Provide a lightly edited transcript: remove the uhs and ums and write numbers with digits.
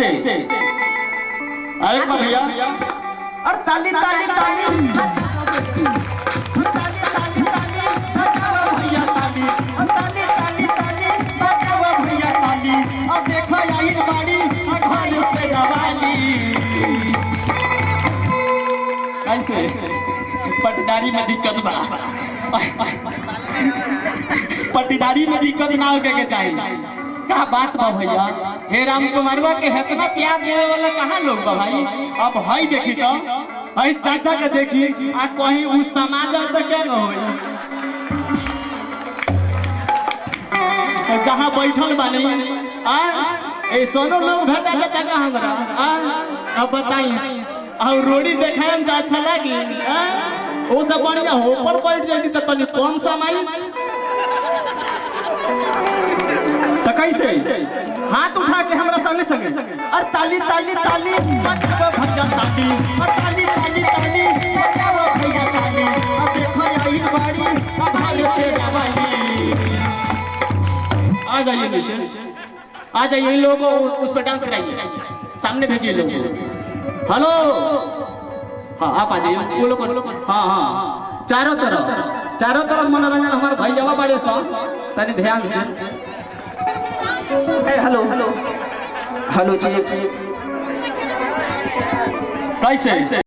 कैसे आए भैया और ताली ताली ताली भैया ताली और ताली ताली ताली बजाओ भैया ताली और देखो आई बाड़ी घर से दवाली कैसे पटदारी में दिक्कत बा पट्टीदारी में दिक्कत ना होके के चाहिए का बात बा भैया हे राम कुमारवा के इतना प्यार देवे वाला कहाँ लोग बा भाई। अब हई देखी तो हई चाचा के देखी आ कहीं उ समाज तो क्या न होई जहाँ बैठल बानी आ ए सोनो लोग भेटा जाता का हमरा आ अब बताई और रोड़ी देखाए में अच्छा लगी वो सब बढ़िया ऊपर बैठ जाती तो तनी कम समय तो कैसे हाथ उठा के हमरा संगे संगे और ताली ताली ताली बजाओ भैया ताली और ताली ताली ताली बजाओ भैया ताली और देखो आई बाड़ी घर से दवाली आ जाइए नीचे आ जाइए इन लोगों को उस पर डांस कराइए सामने भेजिए लोग हेलो हाँ आप आ जाइए वो लोग हाँ हाँ चारों तरफ मनोरंजन हमारे भैया बड़े सौ तनी ध्यान से हेलो हेलो हेलो जी कैसे